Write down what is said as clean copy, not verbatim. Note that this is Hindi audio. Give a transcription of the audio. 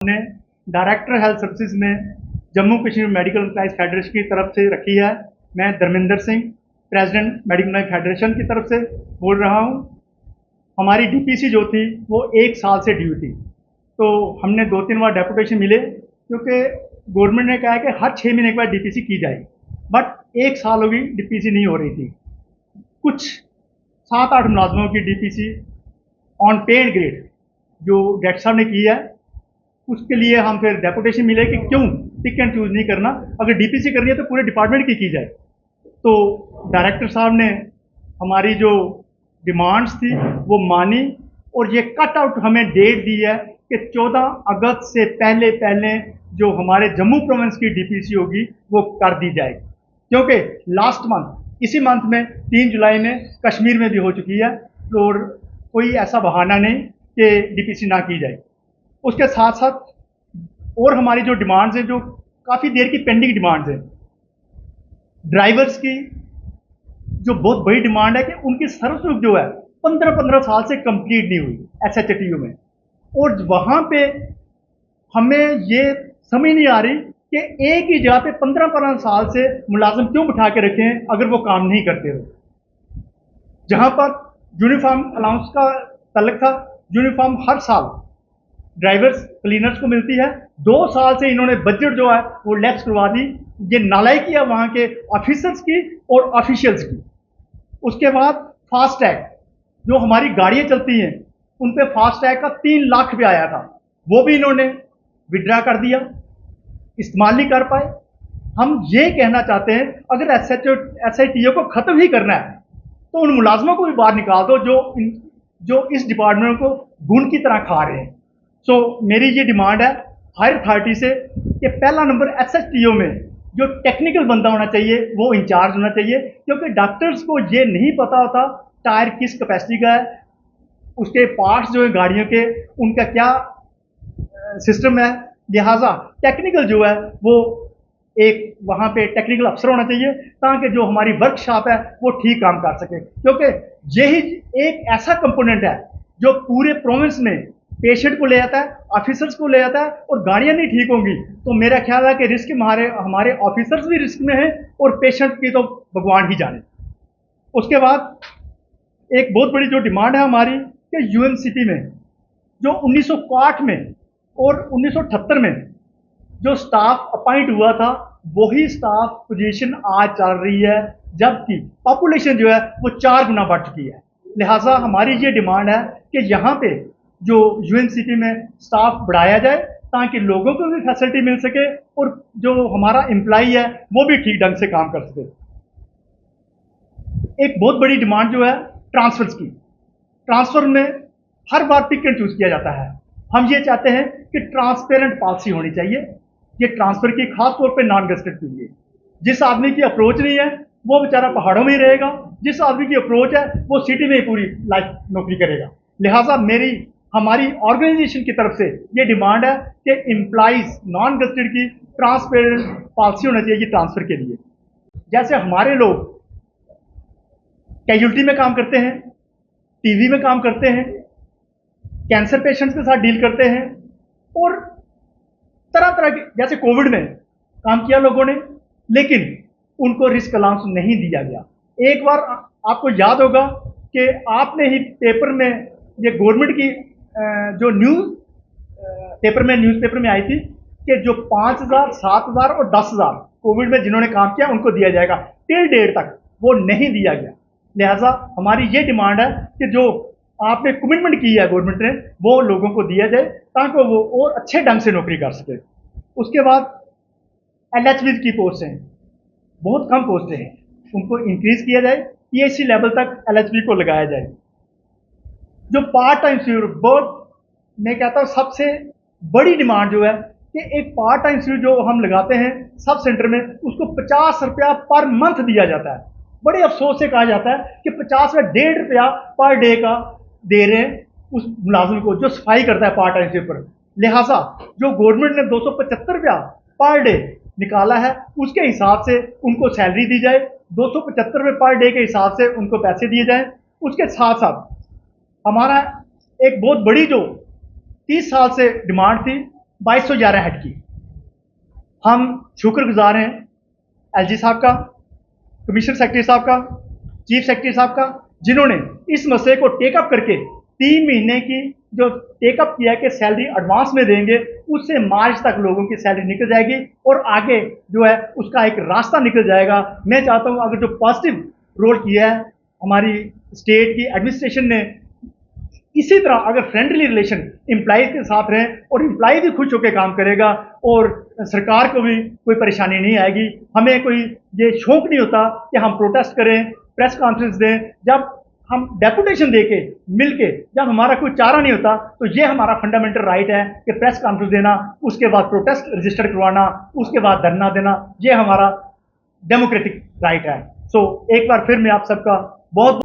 हमने डायरेक्टर हेल्थ सर्विसेज में Jammu Kashmir medical employees federation की तरफ से रखी है। मैं Dharmendra Singh, president medical employees federation की तरफ से बोल रहा हूँ। हमारी डीपीसी जो थी वो 1 साल से ड्यू थी, तो हमने 2-3 बार डेपुटेशन मिले, क्योंकि गवर्नमेंट ने कहा है कि हर 6 महीने के बाद डीपीसी की जाएगी, बट 1 साल हो गई डीपीसी नहीं हो रही थी। कुछ 7-8 मुलाजमों की डीपीसी ऑन पे एंड ग्रेड जो डायरेक्टर साहब ने की है, उसके लिए हम फिर डेपुटेशन मिले कि क्यों पिक एंड चूज नहीं करना, अगर डीपीसी करनी है तो पूरे डिपार्टमेंट की जाए। तो डायरेक्टर साहब ने हमारी जो डिमांड्स थी वो मानी और ये कट आउट हमें डेट दी है कि 14 अगस्त से पहले पहले जो हमारे जम्मू प्रोविंस की डीपीसी होगी वो कर दी जाएगी, क्योंकि लास्ट मंथ इसी मंथ में 3 जुलाई में कश्मीर में भी हो चुकी है, और कोई ऐसा बहाना नहीं कि डीपीसी ना की जाए। उसके साथ साथ और हमारी जो डिमांड्स हैं, जो काफ़ी देर की पेंडिंग डिमांड्स हैं, ड्राइवर्स की जो बहुत बड़ी डिमांड है कि उनकी सर्विस जो है 15-15 साल से कंप्लीट नहीं हुई एसएचटीयू में, और वहाँ पे हमें ये समझ नहीं आ रही कि एक ही जगह पे 15-15 साल से मुलाजिम क्यों बिठा के रखें अगर वो काम नहीं करते हो। जहाँ पर यूनिफॉर्म अलाउंस का तल्लक था, यूनिफॉर्म हर साल ड्राइवर्स क्लीनर्स को मिलती है, 2 साल से इन्होंने बजट जो है वो लैप्स करवा दी। ये नालायकी है वहाँ के ऑफिसर्स की और ऑफिशियल्स की। उसके बाद फास्ट टैग, जो हमारी गाड़ियाँ चलती हैं उन पे फास्ट टैग का 3 लाख रुपया आया था, वो भी इन्होंने विड्रा कर दिया, इस्तेमाल नहीं कर पाए। हम ये कहना चाहते हैं अगर एसआईटीओ को ख़त्म ही करना है तो उन मुलाजमों को भी बाहर निकाल दो जो इस डिपार्टमेंट को घुन की तरह खा रहे हैं। सो मेरी ये डिमांड है हायर अथॉरिटी से कि पहला नंबर एसएचटीओ में जो टेक्निकल बंदा होना चाहिए वो इंचार्ज होना चाहिए, क्योंकि डॉक्टर्स को ये नहीं पता होता टायर किस कैपेसिटी का है, उसके पार्ट्स जो है गाड़ियों के उनका क्या सिस्टम है। लिहाजा टेक्निकल जो है वो एक वहाँ पे टेक्निकल अफसर होना चाहिए ताकि जो हमारी वर्कशॉप है वो ठीक काम कर सके, क्योंकि यही एक ऐसा कंपोनेंट है जो पूरे प्रोविंस में पेशेंट को ले जाता है, ऑफिसर्स को ले जाता है, और गाड़ियाँ नहीं ठीक होंगी तो मेरा ख्याल है कि रिस्क हमारे ऑफिसर्स भी रिस्क में हैं और पेशेंट की तो भगवान ही जाने। उसके बाद एक बहुत बड़ी जो डिमांड है हमारी कि यूएनसीटी में जो 1961 में और 1978 में जो स्टाफ अपॉइंट हुआ था वही स्टाफ पोजीशन आज चल रही है, जबकि पॉपुलेशन जो है वो 4 गुना बढ़ चुकी है। लिहाजा हमारी ये डिमांड है कि यहाँ पे जो यूएनसीटी में स्टाफ बढ़ाया जाए ताकि लोगों को भी फैसिलिटी मिल सके और जो हमारा एम्प्लॉई है वो भी ठीक ढंग से काम कर सके। एक बहुत बड़ी डिमांड जो है ट्रांसफर्स की, ट्रांसफर में हर बार पिक एंड चूज किया जाता है। हम ये चाहते हैं कि ट्रांसपेरेंट पॉलिसी होनी चाहिए ये ट्रांसफर की, खास तौर पे नॉन गेस्टेड के लिए। जिस आदमी की अप्रोच नहीं है वो बेचारा पहाड़ों में ही रहेगा, जिस आदमी की अप्रोच है वो सिटी में ही पूरी लाइफ नौकरी करेगा। लिहाजा हमारी ऑर्गेनाइजेशन की तरफ से ये डिमांड है कि एम्प्लॉइज नॉन गेस्टेड की ट्रांसपेरेंट पॉलिसी होना चाहिए ट्रांसफर के लिए। जैसे हमारे लोग कैजुअलिटी में काम करते हैं, टीवी में काम करते हैं, कैंसर पेशेंट्स के साथ डील करते हैं, और तरह तरह के, जैसे कोविड में काम किया लोगों ने, लेकिन उनको रिस्क अलाउंस नहीं दिया गया। एक बार आपको याद होगा कि आपने ही पेपर में ये गवर्नमेंट की जो न्यूज़पेपर में आई थी कि जो 5,000, 7,000 और 10,000 कोविड में जिन्होंने काम किया उनको दिया जाएगा, टिल डेट तक वो नहीं दिया गया। लिहाजा हमारी ये डिमांड है कि जो आपने कमिटमेंट की है गवर्नमेंट ने वो लोगों को दिया जाए ताकि वो और अच्छे ढंग से नौकरी कर सके। उसके बाद एलएचबी की पोस्टें बहुत कम पोस्टें हैं, उनको इंक्रीज किया जाए, पीएचसी लेवल तक एलएचबी को लगाया जाए। जो पार्ट टाइम बहुत, मैं कहता हूँ सबसे बड़ी डिमांड जो है कि एक पार्ट टाइम जो हम लगाते हैं सब सेंटर में उसको 50 रुपया पर मंथ दिया जाता है। बड़े अफसोस से कहा जाता है कि 50 या 1.5 रुपया पर डे का दे रहे हैं उस मुलाजिम को जो सफाई करता है पार्ट टाइम पर। लिहाजा जो गवर्नमेंट ने 275 रुपया पर डे निकाला है उसके हिसाब से उनको सैलरी दी जाए, 275 रुपये पर डे के हिसाब से उनको पैसे दिए जाएं। उसके साथ साथ हमारा एक बहुत बड़ी जो 30 साल से डिमांड थी 2211 हेड की। हम शुक्रगुजार हैं एलजी साहब का, कमिश्नर सेक्रेटरी साहब का, चीफ सेक्रेटरी साहब का, जिन्होंने इस मसले को टेकअप करके 3 महीने की जो टेकअप किया कि सैलरी एडवांस में देंगे, उससे मार्च तक लोगों की सैलरी निकल जाएगी और आगे जो है उसका एक रास्ता निकल जाएगा। मैं चाहता हूं अगर जो पॉजिटिव रोल किया है हमारी स्टेट की एडमिनिस्ट्रेशन ने, इसी तरह अगर फ्रेंडली रिलेशन एम्प्लॉयज के साथ रहें और एम्प्लॉय भी खुश होकर काम करेगा और सरकार को भी कोई परेशानी नहीं आएगी। हमें कोई ये शौक नहीं होता कि हम प्रोटेस्ट करें, प्रेस कॉन्फ्रेंस दें। जब हम डेपुटेशन दे के मिल के जब हमारा कोई चारा नहीं होता तो ये हमारा फंडामेंटल राइट है कि प्रेस कॉन्फ्रेंस देना, उसके बाद प्रोटेस्ट रजिस्टर करवाना, उसके बाद धरना देना, ये हमारा डेमोक्रेटिक राइट है। सो एक बार फिर मैं आप सबका बहुत